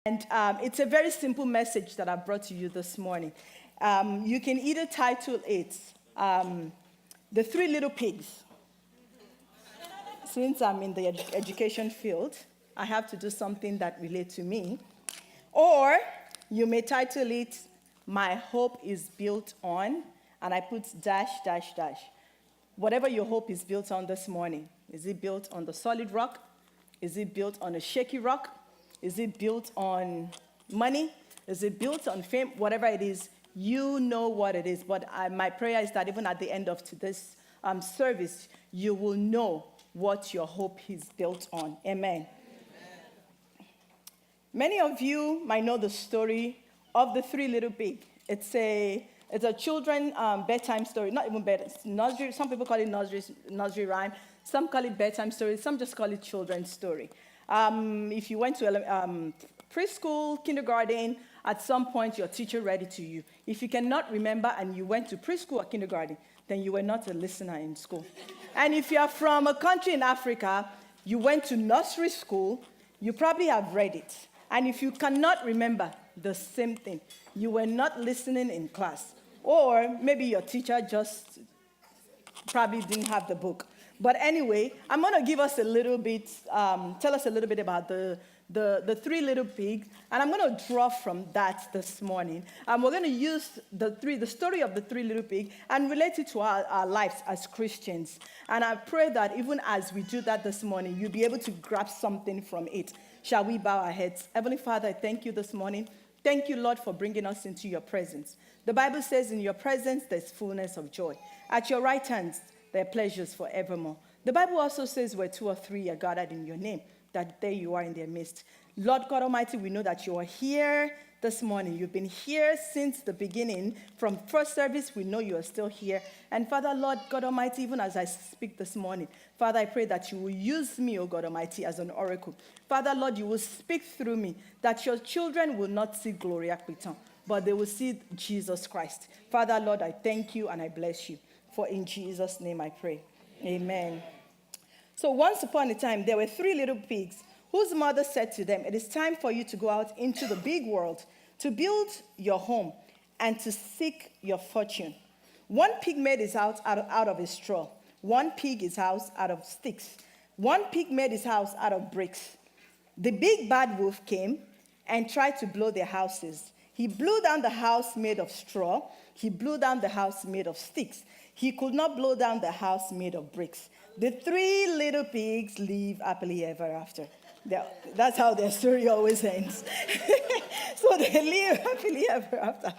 And it's a very simple message that I brought to you this morning. You can either title it The Three Little Pigs. Since I'm in the education field, I have to do something that relates to me. Or you may title it My Hope is Built On, and I put dash, dash, dash. Whatever your hope is built on this morning, is it built on the solid rock? Is it built on a shaky rock? Is it built on money? Is it built on fame? Whatever it is, you know what it is. But my prayer is that even at the end of this service, you will know what your hope is built on. Amen. Many of you might know the story of the Three Little Pigs. It's a children bedtime story, not even bedtime, nursery. Some people call it nursery rhyme. Some call it bedtime story. Some just call it children's story. If you went to preschool, kindergarten, at some point your teacher read it to you. If you cannot remember and you went to preschool or kindergarten, then you were not a listener in school. And if you are from a country in Africa, you went to nursery school, you probably have read it. And if you cannot remember, the same thing. You were not listening in class. Or maybe your teacher just probably didn't have the book. But anyway, I'm going to give us a little bit, tell us a little bit about the Three Little Pigs, and I'm going to draw from that this morning. We're going to use the story of the Three Little Pigs and relate it to our lives as Christians. And I pray that even as we do that this morning, you'll be able to grab something from it. Shall we bow our heads? Heavenly Father, I thank you this morning. Thank you, Lord, for bringing us into your presence. The Bible says in your presence there's fullness of joy. At your right hand, there are pleasures forevermore. The Bible also says where two or three are gathered in your name, that there you are in their midst. Lord God Almighty, we know that you are here this morning. You've been here since the beginning. From first service, we know you are still here. And Father, Lord God Almighty, even as I speak this morning, Father, I pray that you will use me, O God Almighty, as an oracle. Father, Lord, you will speak through me, that your children will not see Gloria, Pitan, but they will see Jesus Christ. Father, Lord, I thank you and I bless you. For in Jesus' name I pray. Amen. So once upon a time, there were three little pigs whose mother said to them, it is time for you to go out into the big world, to build your home, and to seek your fortune. One pig made his house out of a straw. One pig his house out of sticks. One pig made his house out of bricks. The big bad wolf came and tried to blow their houses. He blew down the house made of straw. He blew down the house made of sticks. He could not blow down the house made of bricks. The three little pigs live happily ever after. That's how their story always ends. So they live happily ever after.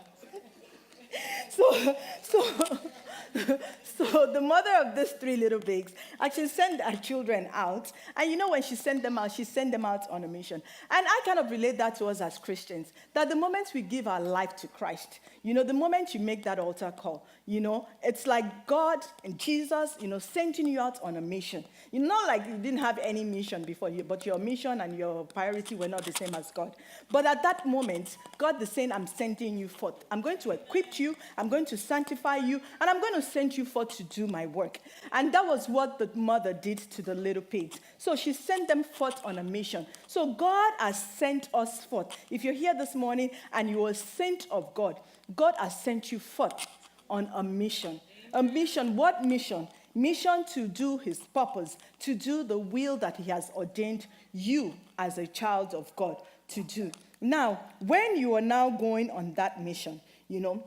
So the mother of these three little pigs actually sent her children out. And you know, when she sent them out on a mission. And I kind of relate that to us as Christians, that the moment we give our life to Christ, you know, the moment you make that altar call, you know, it's like God and Jesus, you know, sending you out on a mission. You know, like you didn't have any mission before you, but your mission and your priority were not the same as God. But at that moment, God is saying, I'm sending you forth. I'm going to equip you. I'm going to sanctify you. And I'm going to send you forth to do my work. And that was what the mother did to the little pigs. So she sent them forth on a mission. So God has sent us forth. If you're here this morning and you are sent of God, God has sent you forth on a mission. A mission, what mission? Mission to do his purpose, to do the will that he has ordained you as a child of God to do. Now, when you are now going on that mission, you know,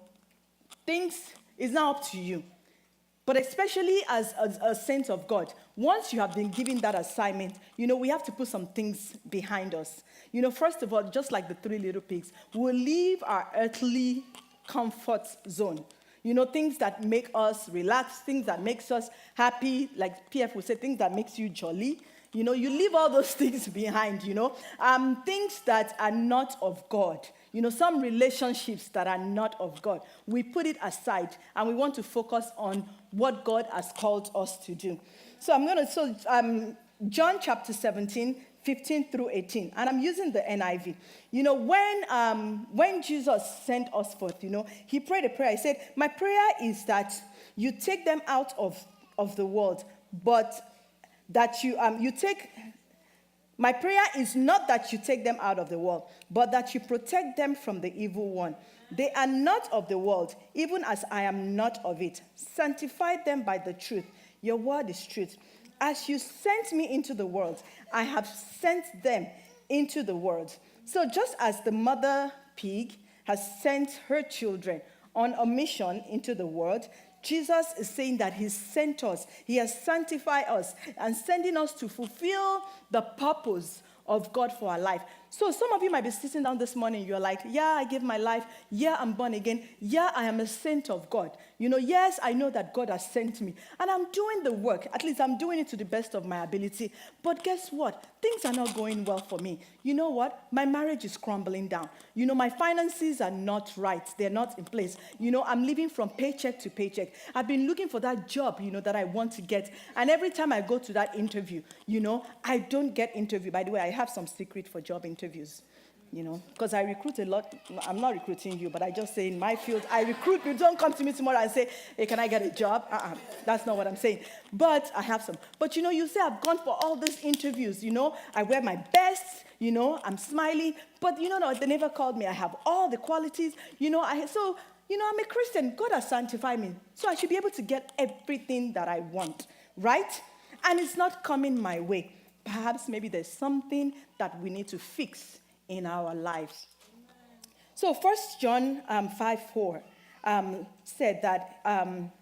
things is now up to you. But especially as a saint of God, once you have been given that assignment, you know, we have to put some things behind us. You know, first of all, just like the three little pigs, we'll leave our earthly comfort zone. You know, things that make us relax, things that makes us happy, like PF would say, things that makes you jolly. You know, you leave all those things behind, you know. Things that are not of God. You know, some relationships that are not of God. We put it aside and we want to focus on what God has called us to do. So John chapter 17, 15 through 18. And I'm using the NIV. You know, when Jesus sent us forth, you know, he prayed a prayer. He said, my prayer is that you take them out of the world, but that you take My prayer is not that you take them out of the world, but that you protect them from the evil one. They are not of the world, even as I am not of it. Sanctify them by the truth. Your word is truth. As you sent me into the world, I have sent them into the world. So just as the mother pig has sent her children on a mission into the world, Jesus is saying that he sent us. He has sanctified us and sending us to fulfill the purpose of God for our life. So some of you might be sitting down this morning, you're like, yeah, I gave my life. Yeah, I'm born again. Yeah, I am a saint of God. Yes, I know that God has sent me. And I'm doing the work. At least I'm doing it to the best of my ability. But guess what? Things are not going well for me. You know what? My marriage is crumbling down. My finances are not right. They're not in place. I'm living from paycheck to paycheck. I've been looking for that job, that I want to get. And every time I go to that interview, I don't get interview. By the way, I have some secret for job interviews. Because I recruit a lot. I'm not recruiting you, but I just say in my field, I recruit you. Don't come to me tomorrow and say, hey, can I get a job? That's not what I'm saying. But I have some. But you say I've gone for all these interviews, I wear my best, I'm smiling. But they never called me. I have all the qualities, I'm a Christian. God has sanctified me. So I should be able to get everything that I want, right? And it's not coming my way. Perhaps maybe there's something that we need to fix in our lives. So 1 John 5:4 said that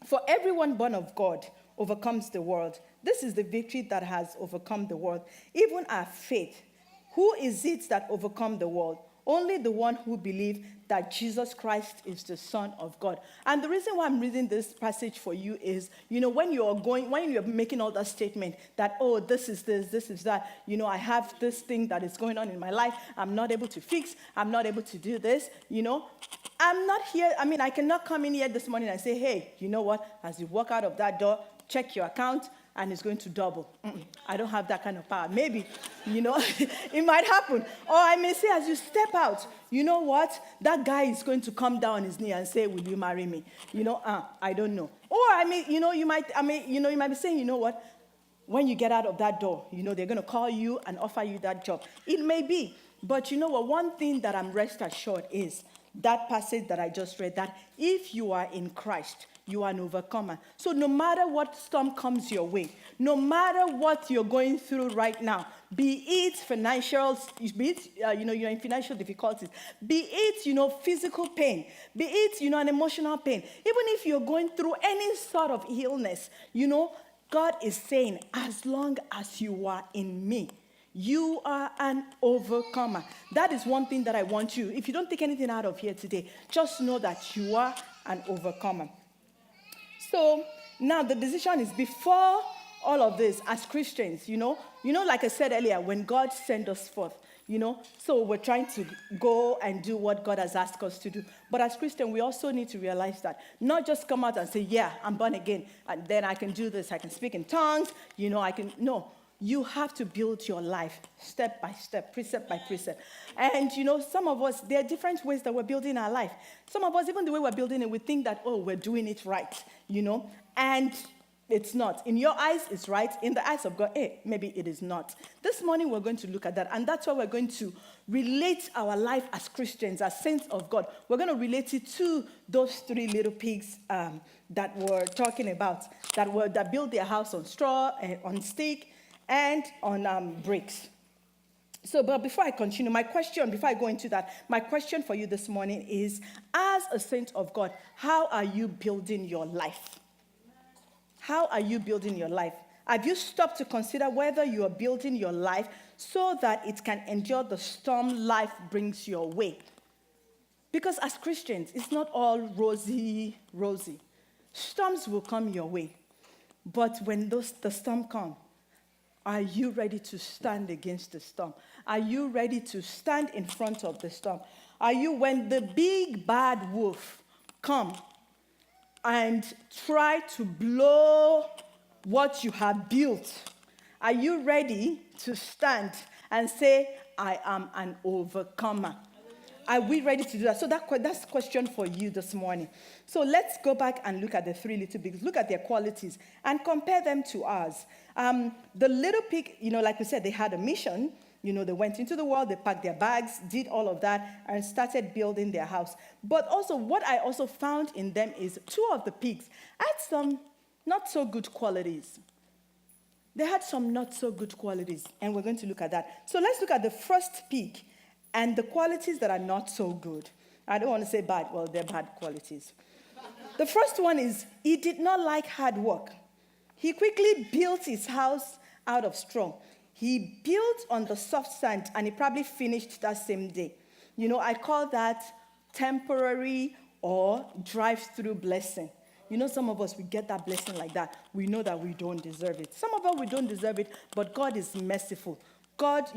for everyone born of God overcomes the world. This is the victory that has overcome the world, even our faith. Who is it that overcome the world? Only the one who believes that Jesus Christ is the Son of God. And the reason why I'm reading this passage for you is, when you're making all that statement that, oh, this is that, I have this thing that is going on in my life, I'm not able to fix, I'm not able to do this, I'm not here, I cannot come in here this morning and say, hey, you know what, as you walk out of that door, check your account, and it's going to double. I don't have that kind of power. Maybe, it might happen. Or I may say, as you step out, you know what? That guy is going to come down on his knee and say, will you marry me? I don't know. Or you might be saying, you know what? When you get out of that door, they're going to call you and offer you that job. It may be. But you know what? One thing that I'm rest assured is that passage that I just read, that if you are in Christ, you are an overcomer. So no matter what storm comes your way, no matter what you're going through right now, be it financial, be it, you're in financial difficulties, be it, physical pain, be it, an emotional pain, even if you're going through any sort of illness, God is saying, as long as you are in me, you are an overcomer. That is one thing that I want you. If you don't take anything out of here today, just know that you are an overcomer. So now the decision is before all of this, as Christians, like I said earlier, when God sent us forth, so we're trying to go and do what God has asked us to do. But as Christians, we also need to realize that not just come out and say, yeah, I'm born again, and then I can do this, I can speak in tongues, no. You have to build your life step by step, precept by precept. And, some of us, there are different ways that we're building our life. Some of us, even the way we're building it, we think that, oh, we're doing it right, And it's not. In your eyes, it's right. In the eyes of God, maybe it is not. This morning, we're going to look at that. And that's why we're going to relate our life as Christians, as saints of God. We're going to relate it to those three little pigs that we're talking about, that built their house on straw, on stick, and on bricks. So, but before I continue, before I go into that, my question for you this morning is, as a saint of God, how are you building your life? How are you building your life? Have you stopped to consider whether you are building your life so that it can endure the storm life brings your way? Because as Christians, it's not all rosy. Storms will come your way. But when the storm comes, are you ready to stand against the storm? Are you ready to stand in front of the storm? Are you, when the big bad wolf come and try to blow what you have built, are you ready to stand and say, I am an overcomer? Are we ready to do that? So that's a question for you this morning. So let's go back and look at the three little pigs. Look at their qualities and compare them to ours. The little pig, like we said, they had a mission. They went into the world, they packed their bags, did all of that, and started building their house. But also, what I also found in them is two of the pigs had some not so good qualities. They had some not so good qualities, and we're going to look at that. So let's look at the first pig and the qualities that are not so good. I don't want to say bad. Well, they're bad qualities. The first one is he did not like hard work. He quickly built his house out of straw. He built on the soft sand, and he probably finished that same day. I call that temporary or drive-through blessing. Some of us, we get that blessing like that. We know that we don't deserve it. Some of us, we don't deserve it, but God is merciful. God,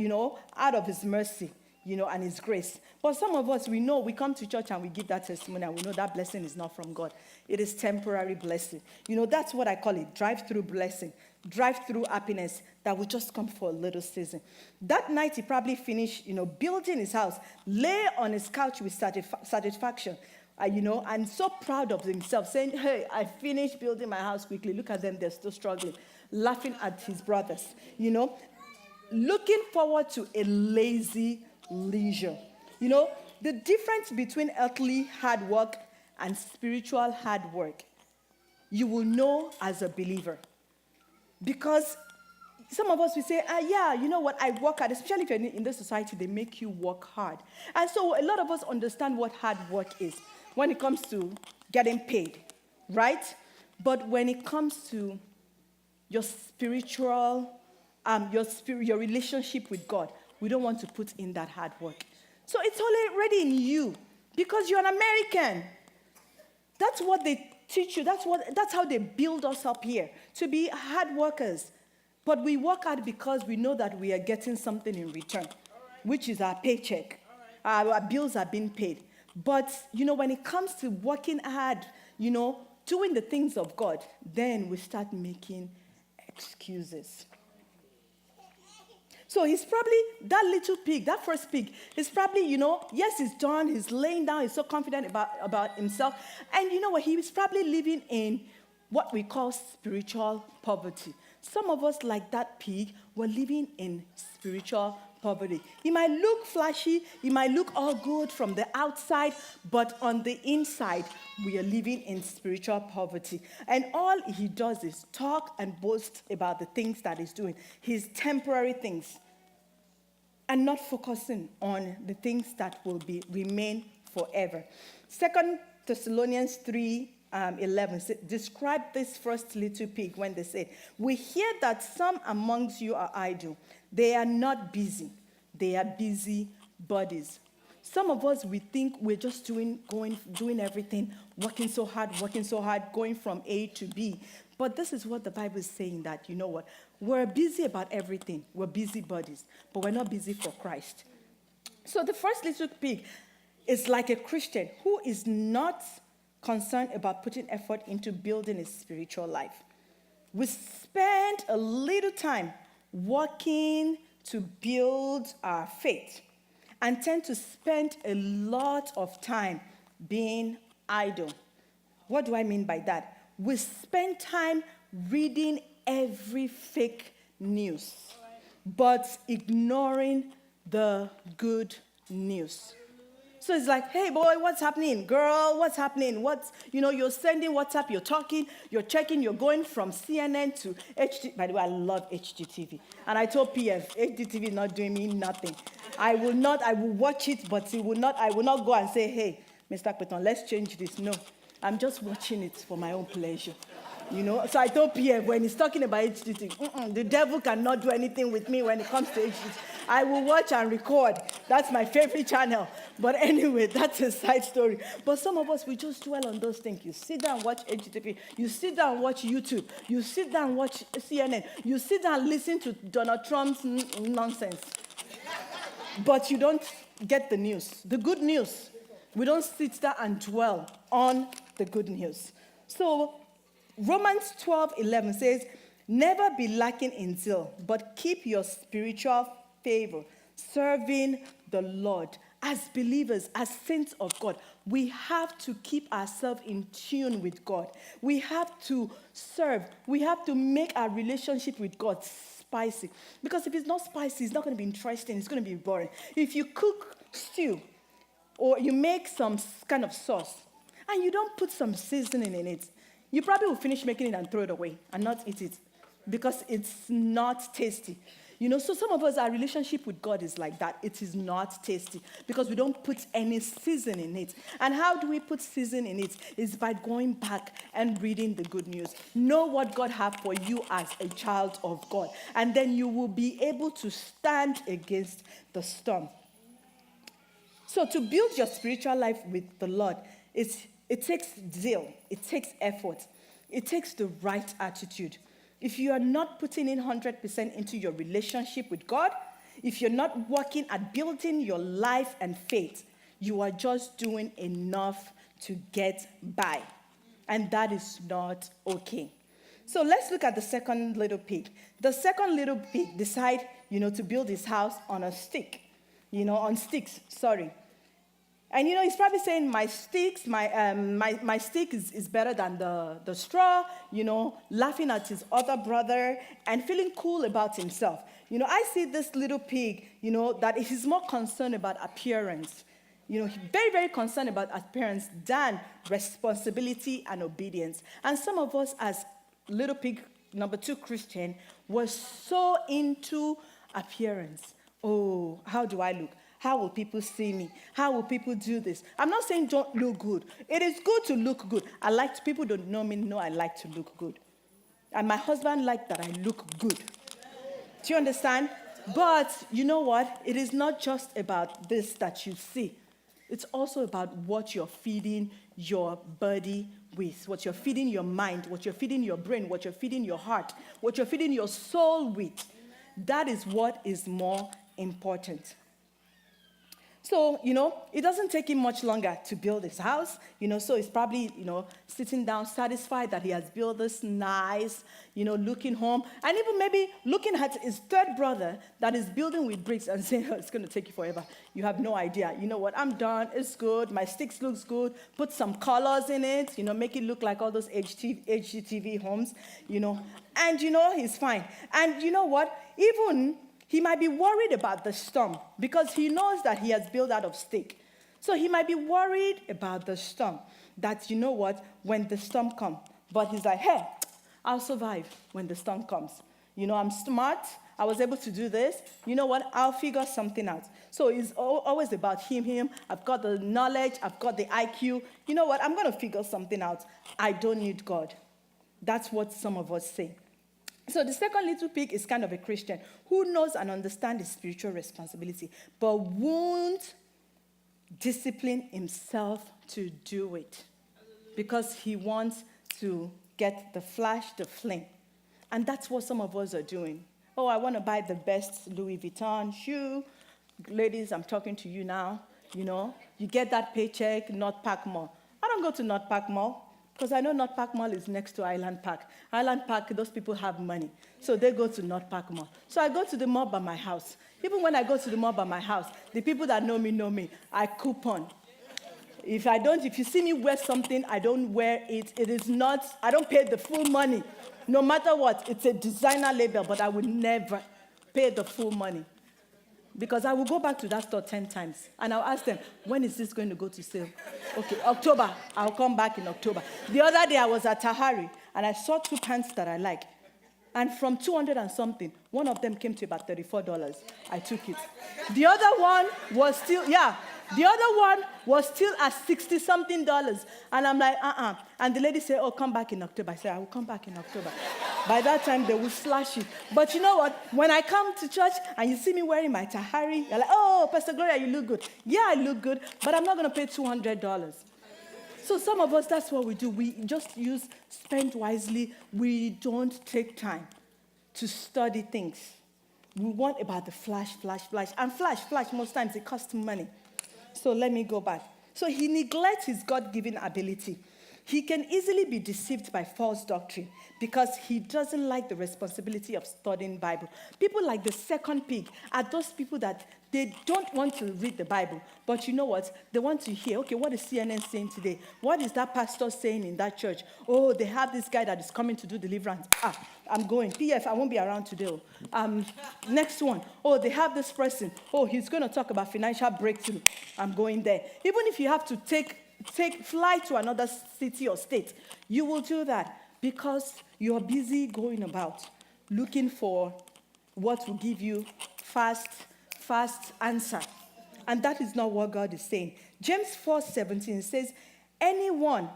out of his mercy, and his grace. But some of us, we know, we come to church and we give that testimony, and we know that blessing is not from God. It is temporary blessing. That's what I call it, drive-through blessing, drive-through happiness that will just come for a little season. That night, he probably finished, building his house, lay on his couch with satisfaction, and so proud of himself, saying, hey, I finished building my house quickly. Look at them, they're still struggling, laughing at his brothers, looking forward to a lazy leisure. The difference between earthly hard work and spiritual hard work, you will know as a believer. Because some of us will say, you know what, I work hard, especially if you're in this society, they make you work hard. And so a lot of us understand what hard work is when it comes to getting paid, right? But when it comes to your spiritual, your relationship with God, we don't want to put in that hard work. So it's already in you because you're an American. That's what they teach you. That's how they build us up here, to be hard workers. But we work hard because we know that we are getting something in return, which is our paycheck. Our bills are being paid. But, when it comes to working hard, doing the things of God, then we start making excuses. So he's probably, that little pig, that first pig, he's probably, yes, he's done, he's laying down, he's so confident about himself. And you know what, he was probably living in what we call spiritual poverty. Some of us, like that pig, were living in spiritual poverty. He might look flashy, he might look all good from the outside, but on the inside, we are living in spiritual poverty. And all he does is talk and boast about the things that he's doing, his temporary things, and not focusing on the things that will remain forever. 2 Thessalonians 3:11 describe this first little pig when they said, we hear that some amongst you are idle. They are not busy. They are busy bodies. Some of us, we think we're just doing everything, working so hard, going from A to B. But this is what the Bible is saying, that, we're busy about everything. We're busy bodies, but we're not busy for Christ. So the first little pig is like a Christian who is not concerned about putting effort into building his spiritual life. We spend a little time working to build our faith and tend to spend a lot of time being idle. What do I mean by that? We spend time reading every fake news, but ignoring the good news. So it's like, hey, boy, what's happening? Girl, what's happening? You're sending WhatsApp, you're talking, you're checking, you're going from CNN to HG. By the way, I love HGTV. And I told PF, HGTV is not doing me nothing. I will watch it, but I will not go and say, hey, Mr. Pitan, let's change this. No, I'm just watching it for my own pleasure. So I told PF, when he's talking about HGTV, the devil cannot do anything with me when it comes to HGTV. I will watch and record. That's my favorite channel. But anyway, that's a side story. But some of us, we just dwell on those things. You sit down and watch HGTV. You sit down and watch YouTube. You sit down and watch CNN. You sit down and listen to Donald Trump's nonsense. But you don't get the news, the good news. We don't sit down and dwell on the good news. So Romans 12:11 says, never be lacking in zeal, but keep your spiritual favor, serving the Lord as believers, as saints of God, we have to keep ourselves in tune with God. We have to serve. We have to make our relationship with God spicy. Because if it's not spicy, it's not going to be interesting. It's going to be boring. If you cook stew or you make some kind of sauce and you don't put some seasoning in it, you probably will finish making it and throw it away and not eat it because it's not tasty. So some of us, our relationship with God is like that. It is not tasty because we don't put any season in it. And how do we put season in it? Is by going back and reading the good news. Know what God has for you as a child of God. And then you will be able to stand against the storm. So to build your spiritual life with the Lord, it takes zeal. It takes effort. It takes the right attitude. If you are not putting in 100% into your relationship with God, if you're not working at building your life and faith, you are just doing enough to get by. And that is not okay. So let's look at the second little pig. The second little pig decided, to build his house on a stick. On sticks, sorry. And he's probably saying, my stick is better than the straw, laughing at his other brother and feeling cool about himself. I see this little pig, that he's more concerned about appearance. He's very, very concerned about appearance than responsibility and obedience. And some of us as little pig number 2 Christian were so into appearance. Oh, how do I look? How will people see me? How will people do this? I'm not saying don't look good. It is good to look good. People don't know me, know I like to look good. And my husband likes that I look good. Do you understand? But you know what? It is not just about this that you see. It's also about what you're feeding your body with, what you're feeding your mind, what you're feeding your brain, what you're feeding your heart, what you're feeding your soul with. That is what is more important. So, it doesn't take him much longer to build his house, so he's probably, sitting down satisfied that he has built this nice, looking home, and even maybe looking at his third brother that is building with bricks and saying, it's going to take you forever. You have no idea. You know what? I'm done. It's good. My sticks looks good. Put some colors in it, make it look like all those HGTV homes, and, he's fine. And you know what? Even he might be worried about the storm because he knows that he has built out of stick. So he might be worried about the storm, that, when the storm comes. But he's like, hey, I'll survive when the storm comes. I'm smart. I was able to do this. You know what? I'll figure something out. So it's always about him. I've got the knowledge. I've got the IQ. You know what? I'm going to figure something out. I don't need God. That's what some of us say. So the second little pig is kind of a Christian who knows and understands his spiritual responsibility, but won't discipline himself to do it because he wants to get the flash, the flame. And that's what some of us are doing. Oh, I want to buy the best Louis Vuitton shoe. Ladies, I'm talking to you now. You get that paycheck, North Park Mall. I don't go to North Park Mall. Because I know North Park Mall is next to Island Park. Island Park, those people have money. So they go to North Park Mall. So I go to the mall by my house. Even when I go to the mall by my house, the people that know me. I coupon. If you see me wear something, I don't wear it. It is not, I don't pay the full money. No matter what, it's a designer label, but I will never pay the full money. Because I will go back to that store 10 times. And I'll ask them, when is this going to go to sale? Okay, October. I'll come back in October. The other day I was at Tahari, and I saw 2 pants that I like. And from 200 and something, one of them came to about $34. I took it. The other one was still at $60-something. And I'm like, And the lady said, oh, come back in October. I said, I will come back in October. By that time, they will slash it. But you know what? When I come to church and you see me wearing my Tahari, you're like, oh, Pastor Gloria, you look good. Yeah, I look good, but I'm not going to pay $200. So some of us, that's what we do. We just spend wisely. We don't take time to study things. We want about the flash. And flash, most times it costs money. So let me go back. So he neglects his God-given ability. He can easily be deceived by false doctrine because he doesn't like the responsibility of studying Bible. People like the second pig are those people that They don't want to read the Bible, but you know what? They want to hear, okay, what is CNN saying today? What is that pastor saying in that church? Oh, they have this guy that is coming to do deliverance. I'm going. PF, I won't be around today. Next one. Oh, they have this person. Oh, he's going to talk about financial breakthrough. I'm going there. Even if you have to fly to another city or state, you will do that because you're busy going about looking for what will give you fast answer. And that is not what God is saying. James 4:17 says, anyone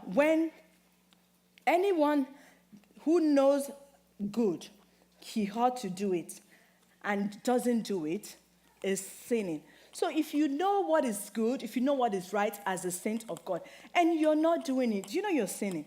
who knows good, he ought to do it, and doesn't do it, is sinning. So if you know what is good, if you know what is right as a saint of God, and you're not doing it, you know you're sinning.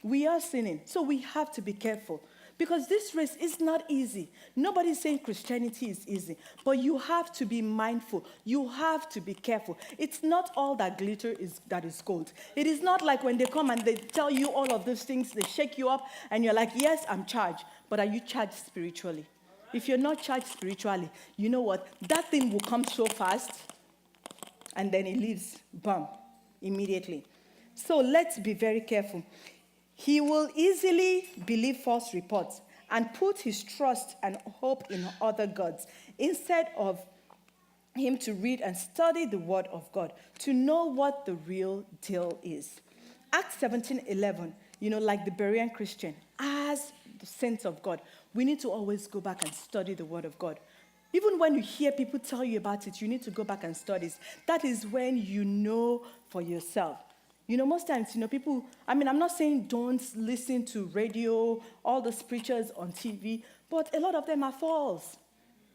We are sinning. So we have to be careful. Because this race is not easy. Nobody's saying Christianity is easy. But you have to be mindful. You have to be careful. It's not all that glitter that is gold. It is not like when they come and they tell you all of those things, they shake you up, and you're like, yes, I'm charged. But are you charged spiritually? If you're not charged spiritually, you know what? That thing will come so fast, and then it leaves, bam, immediately. So let's be very careful. He will easily believe false reports and put his trust and hope in other gods instead of him to read and study the word of God to know what the real deal is. Acts 17:11, like the Berean Christian, as the saints of God, we need to always go back and study the word of God. Even when you hear people tell you about it, you need to go back and study it. That is when you know for yourself. Most times, people, I'm not saying don't listen to radio, all those preachers on TV, but a lot of them are false.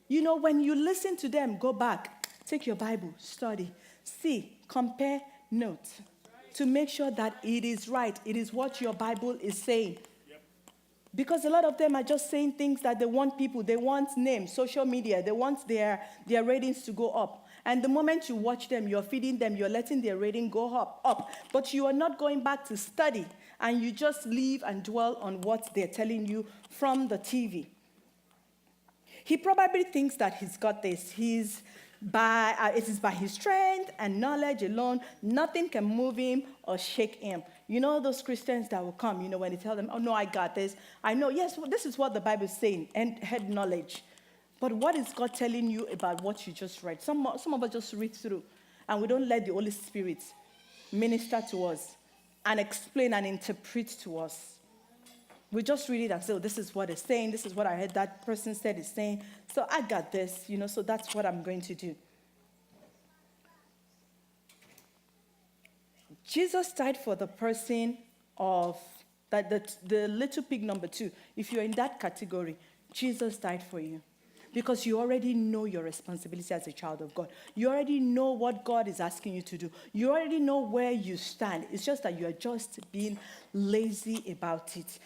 When you listen to them, go back, take your Bible, study, see, compare, note, to make sure that it is right. It is what your Bible is saying. Yep. Because a lot of them are just saying things that they want people, they want names, social media, they want their ratings to go up. And the moment you watch them, you're feeding them, you're letting their rating go up. But you are not going back to study, and you just live and dwell on what they're telling you from the TV. He probably thinks that he's got this. It is by his strength and knowledge alone, nothing can move him or shake him. Those Christians that will come, when they tell them, oh, no, I got this. I know, yes, well, this is what the Bible is saying, and head knowledge. But what is God telling you about what you just read? Some of us just read through, and we don't let the Holy Spirit minister to us and explain and interpret to us. We just read it and say, oh, this is what it's saying. This is what I heard that person said it's saying. So I got this, so that's what I'm going to do. Jesus died for the person of the little pig number 2. If you're in that category, Jesus died for you. Because you already know your responsibility as a child of God. You already know what God is asking you to do. You already know where you stand. It's just that you are just being lazy about it.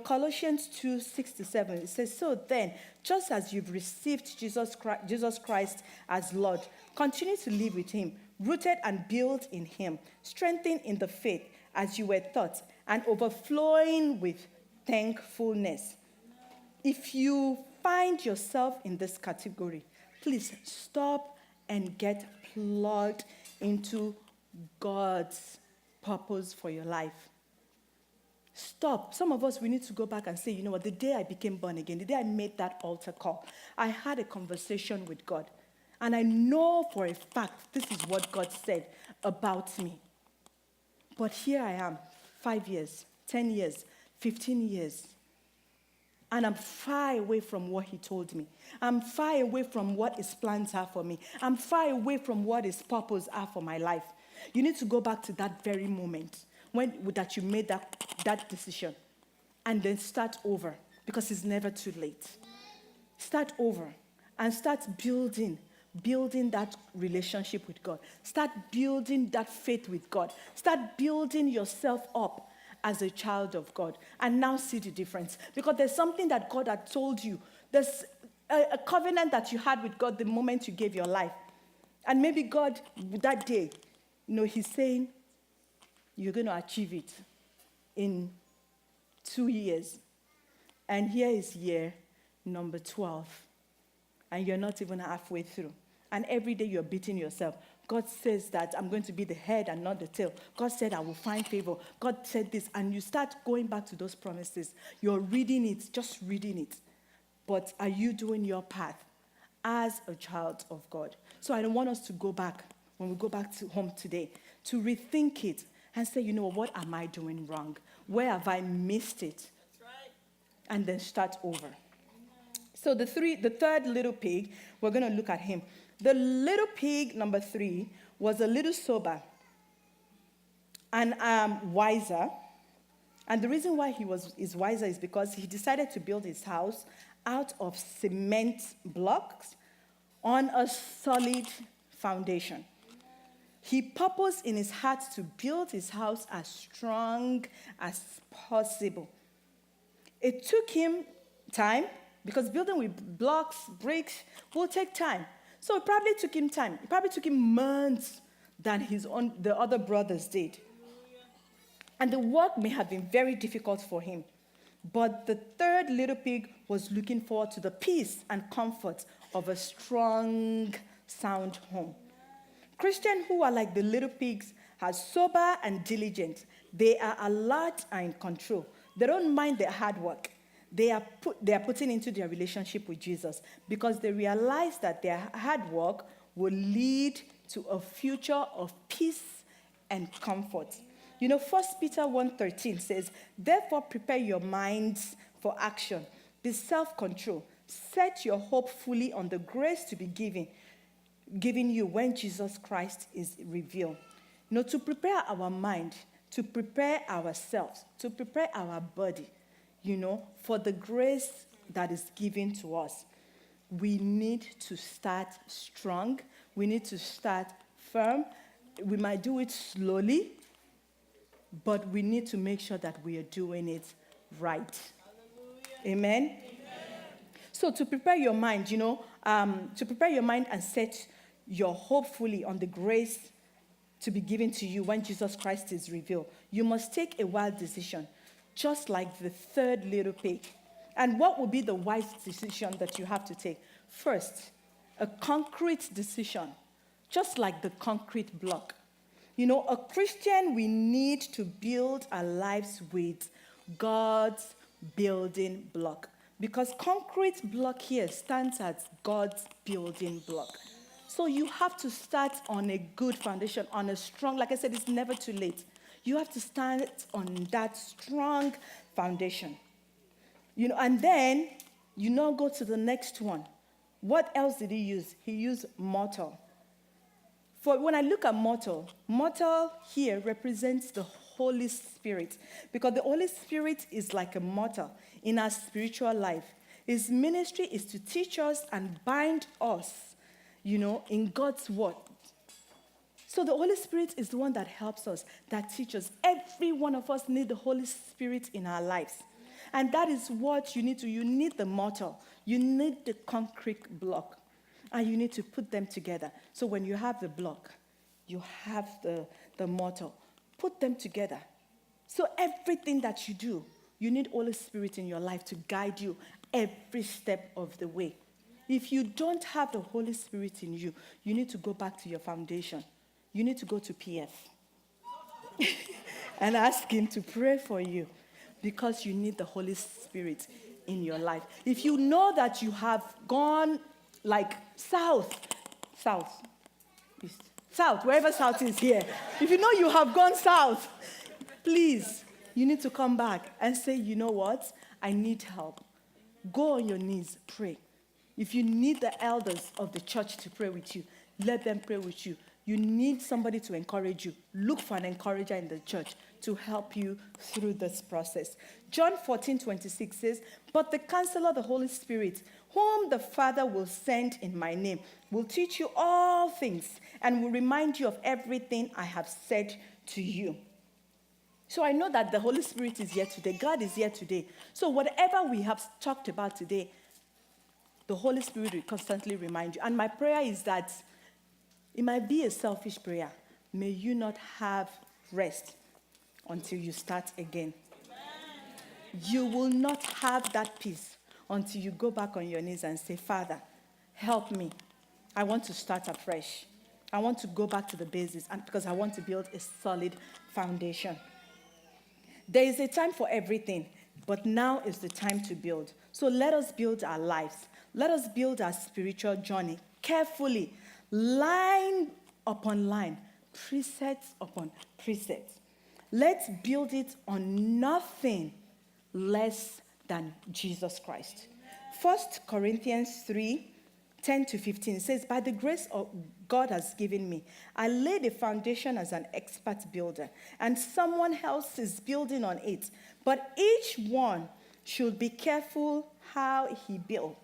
Colossians 2:6-7, it says, so then, just as you've received Jesus Christ as Lord, continue to live with him, rooted and built in him, strengthened in the faith as you were taught, and overflowing with thankfulness. If you find yourself in this category, please stop and get plugged into God's purpose for your life. Stop. Some of us, we need to go back and say, the day I became born again, the day I made that altar call, I had a conversation with God. And I know for a fact this is what God said about me. But here I am, 5 years, 10 years, 15 years. And I'm far away from what he told me. I'm far away from what his plans are for me. I'm far away from what his purpose are for my life. You need to go back to that very moment that you made that decision. And then start over. Because it's never too late. Start over. And start building that relationship with God. Start building that faith with God. Start building yourself up as a child of God, and now see the difference. Because there's something that God had told you. There's a covenant that you had with God the moment you gave your life. And maybe God, that day, he's saying, you're going to achieve it in 2 years. And here is year number 12. And you're not even halfway through. and every day you're beating yourself. God says that I'm going to be the head and not the tail. God said I will find favor. God said this, and you start going back to those promises. You're reading it, just reading it. But are you doing your path as a child of God? So I don't want us to go back, when we go back to home today, to rethink it and say, you know, what am I doing wrong? Where have I missed it? That's right. And then start over. So the third little pig, we're going to look at him. The little pig, number 3, was a little sober and wiser. And the reason why he is wiser is because he decided to build his house out of cement blocks on a solid foundation. He purposed in his heart to build his house as strong as possible. It took him time, because building with blocks, bricks, will take time. So it probably took him time. It probably took him months than the other brothers did. And the work may have been very difficult for him. But the third little pig was looking forward to the peace and comfort of a strong, sound home. Christians who are like the little pigs are sober and diligent. They are alert and in control. They don't mind their hard work. They are putting into their relationship with Jesus because they realize that their hard work will lead to a future of peace and comfort. You know, 1 Peter 1:13 says, therefore prepare your minds for action. Be self-control. Set your hope fully on the grace to be given you when Jesus Christ is revealed. You know, to prepare our mind, to prepare ourselves, to prepare our body, you know, for the grace that is given to us. We need to start strong. We need to start firm. We might do it slowly, but we need to make sure that we are doing it right. Amen? Amen. So to prepare your mind, you know, to prepare your mind and set your hope fully on the grace to be given to you when Jesus Christ is revealed, you must take a wild decision, just like the third little pig. And what will be the wise decision that you have to take? First, a concrete decision, just like the concrete block. You know, a Christian, we need to build our lives with God's building block. Because concrete block here stands as God's building block. So you have to start on a good foundation, on a strong, like I said, it's never too late. You have to start on that strong foundation. You know, and then you now go to the next one. What else did he use? He used mortar. For when I look at mortar here represents the Holy Spirit, because the Holy Spirit is like a mortar in our spiritual life. His ministry is to teach us and bind us, you know, in God's word. So the Holy Spirit is the one that helps us, that teaches. Every one of us need the Holy Spirit in our lives. And that is what you need to. You need the mortar. You need the concrete block. And you need to put them together. So when you have the block, you have the mortar. Put them together. So everything that you do, you need Holy Spirit in your life to guide you every step of the way. If you don't have the Holy Spirit in you, you need to go back to your foundation. You need to go to PF and ask him to pray for you, because you need the Holy Spirit in your life. If you know that you have gone like south, wherever south is here. If you know you have gone south, please, you need to come back and say, you know what? I need help. Go on your knees, pray. If you need the elders of the church to pray with you, let them pray with you. You need somebody to encourage you. Look for an encourager in the church to help you through this process. John 14:26 says, but the Counselor, the Holy Spirit, whom the Father will send in my name, will teach you all things and will remind you of everything I have said to you. So I know that the Holy Spirit is here today. God is here today. So whatever we have talked about today, the Holy Spirit will constantly remind you. And my prayer is that it might be a selfish prayer. May you not have rest until you start again. You will not have that peace until you go back on your knees and say, Father, help me. I want to start afresh. I want to go back to the basics, and because I want to build a solid foundation. There is a time for everything, but now is the time to build. So let us build our lives. Let us build our spiritual journey carefully, line upon line, precepts upon precepts. Let's build it on nothing less than Jesus Christ. 1 Corinthians 3:10-15 says, by the grace of God has given me, I laid a foundation as an expert builder, and someone else is building on it. But each one should be careful how he builds.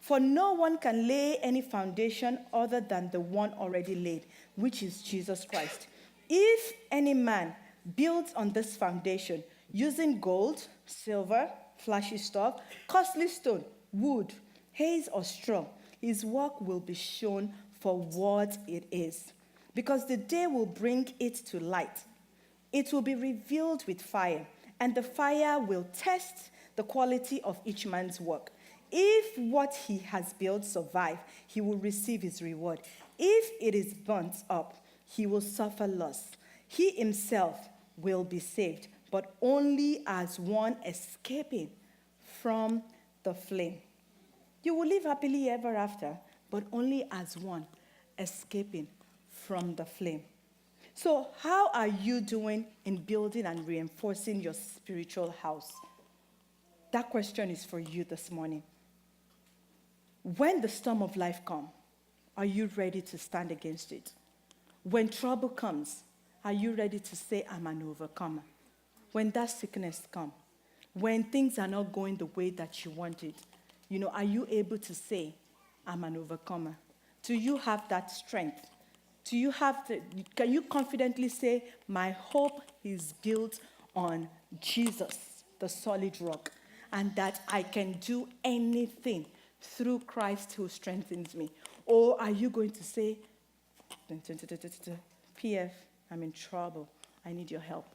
For no one can lay any foundation other than the one already laid, which is Jesus Christ. If any man builds on this foundation using gold, silver, flashy stuff, costly stone, wood, hay, or straw, his work will be shown for what it is, because the day will bring it to light. It will be revealed with fire, and the fire will test the quality of each man's work. If what he has built survive, he will receive his reward. If it is burnt up, he will suffer loss. He himself will be saved, but only as one escaping from the flame. You will live happily ever after, but only as one escaping from the flame. So how are you doing in building and reinforcing your spiritual house? That question is for you this morning. When the storm of life comes, are you ready to stand against it? When trouble comes, are you ready to say, I'm an overcomer? When that sickness comes, when things are not going the way that you want it, are you able to say, I'm an overcomer? Do you have that strength? Can you confidently say, my hope is built on Jesus, the solid rock, and that I can do anything through Christ who strengthens me? Or are you going to say, PF, I'm in trouble. I need your help.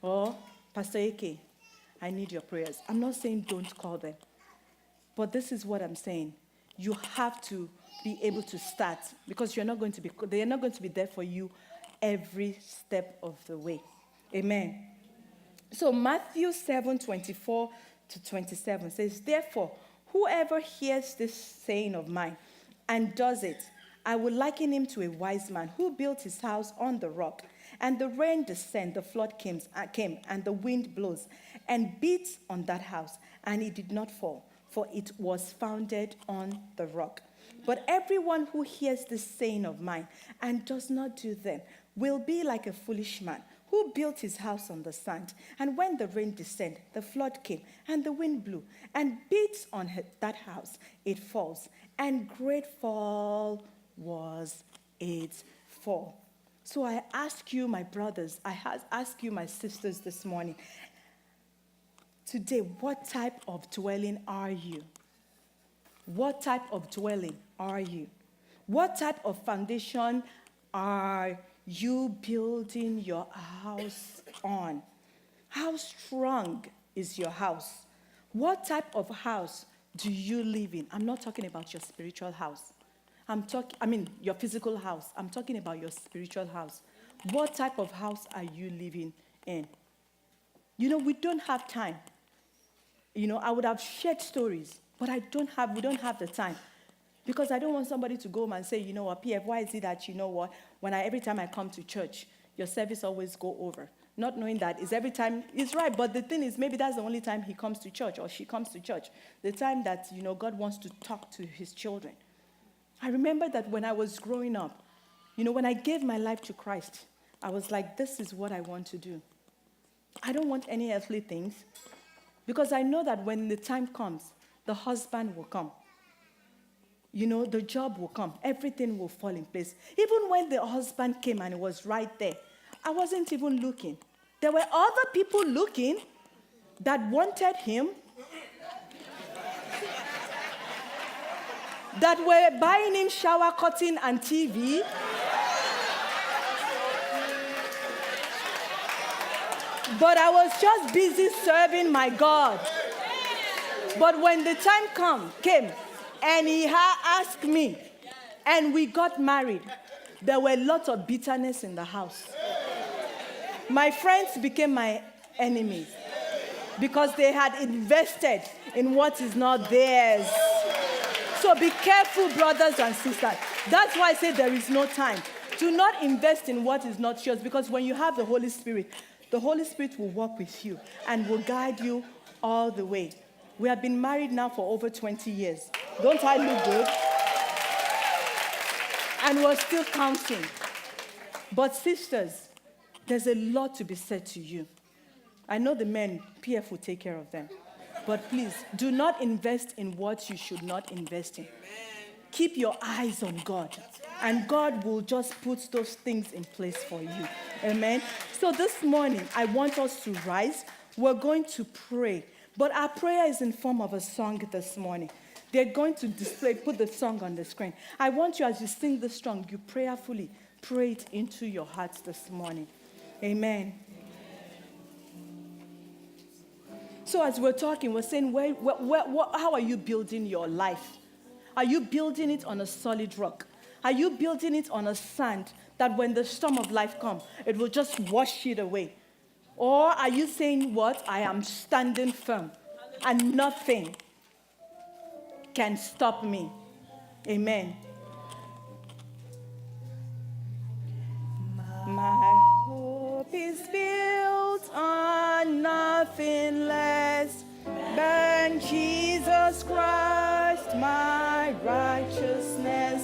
Or, Pastor AK, I need your prayers. I'm not saying don't call them. But this is what I'm saying. You have to be able to start, because they are not going to be there for you every step of the way. Amen. So Matthew 7:24-27 says, therefore, whoever hears this saying of mine and does it, I will liken him to a wise man who built his house on the rock. And the rain descended, the flood came, and the wind blows and beat on that house, and it did not fall, for it was founded on the rock. But everyone who hears this saying of mine and does not do them will be like a foolish man who built his house on the sand. And when the rain descended, the flood came, and the wind blew and beat on that house. It falls, and great fall was its fall. So I ask you, my brothers, I ask you, my sisters, this morning, today, what type of dwelling are you? What type of dwelling are you? What type of foundation are you building your house on? How strong is your house? What type of house do you live in? I'm not talking about your spiritual house. Your physical house. I'm talking about your spiritual house. What type of house are you living in? We don't have time. I would have shared stories, but we don't have the time. Because I don't want somebody to go home and say, PF, why is it that, every time I come to church, your service always go over? Not knowing that is every time, it's right, but the thing is, maybe that's the only time he comes to church or she comes to church. The time that, God wants to talk to his children. I remember that when I was growing up, when I gave my life to Christ, I was like, this is what I want to do. I don't want any earthly things, because I know that when the time comes, the husband will come. The job will come. Everything will fall in place. Even when the husband came and it was right there, I wasn't even looking. There were other people looking that wanted him, that were buying him shower curtain and TV. But I was just busy serving my God. But when the time came, and he asked me, and we got married, there were a lot of bitterness in the house. My friends became my enemies because they had invested in what is not theirs. So be careful, brothers and sisters. That's why I say there is no time. Do not invest in what is not yours, because when you have the Holy Spirit will walk with you and will guide you all the way. We have been married now for over 20 years. Don't I look good? And we're still counting. But sisters, there's a lot to be said to you. I know the men, PF will take care of them. But please, do not invest in what you should not invest in. Amen. Keep your eyes on God. And God will just put those things in place for you. Amen. So this morning, I want us to rise. We're going to pray. But our prayer is in form of a song this morning. They're going to put the song on the screen. I want you, as you sing the song, you prayerfully pray it into your hearts this morning. Amen. So as we're talking, we're saying, how are you building your life? Are you building it on a solid rock? Are you building it on a sand that when the storm of life comes, it will just wash it away? Or are you saying what? I am standing firm and nothing can stop me. Amen. My hope is built on nothing less than Jesus Christ, my righteousness.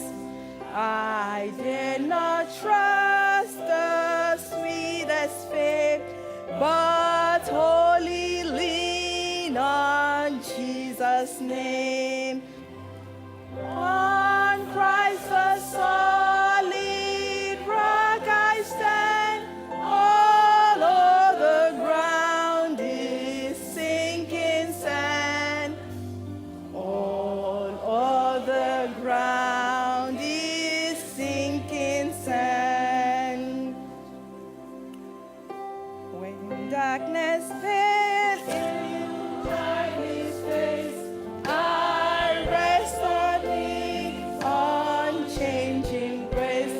I dare not trust the sweetest faith, but wholly lean on Jesus' name. On Christ the solid rock I stand. All other ground is sinking sand. All other ground is sinking sand. When darkness veils in darkness face, I rest on thee, unchanging grace.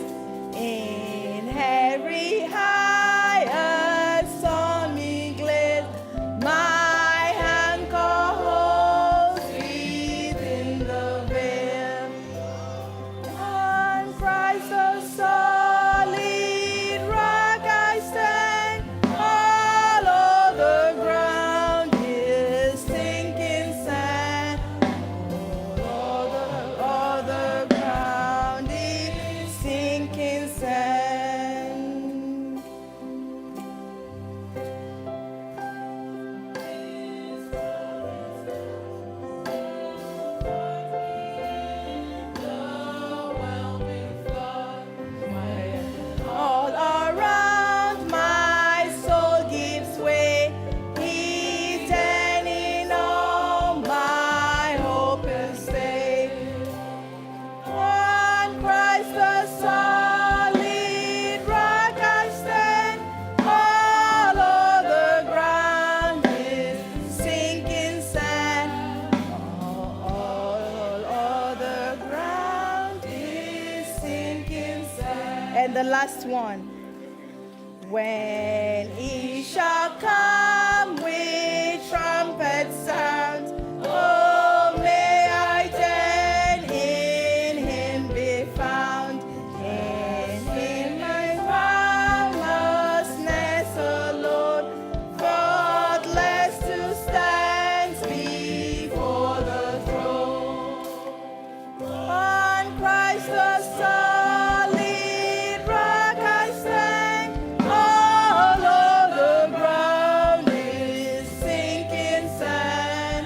In every high and stormy glade, my anchor holds within the veil. On Christ the solid rock I stand. All other ground is sinking sand. All other ground is sinking sand. All around my soul gives way, hidden in all my hope and stay. On Christ the solid rock I stand. All other ground is sinking sand. All other ground is sinking sand. And the last one. When he shall come with trumpet sounds, oh, may I then in him be found. In him my harmlessness alone, faultless to stand before the throne. On Christ the solid rock I stand. All other ground is sinking sand.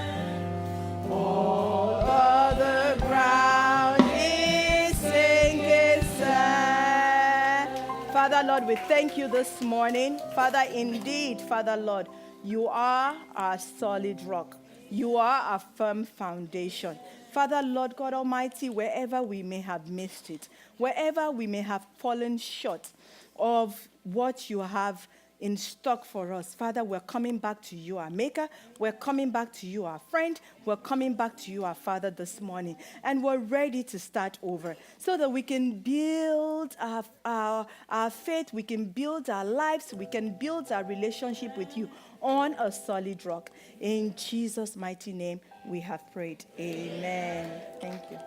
All other ground is sinking sand. Father, Lord, we thank you this morning. Father, indeed, Father, Lord, you are our solid rock. You are our firm foundation. Father, Lord God Almighty, wherever we may have missed it, wherever we may have fallen short of what you have in stock for us. Father, we're coming back to you, our Maker. We're coming back to you, our friend. We're coming back to you, our Father, this morning. And we're ready to start over so that we can build our faith, we can build our lives, we can build our relationship with you on a solid rock. In Jesus' mighty name, we have prayed. Amen. Thank you.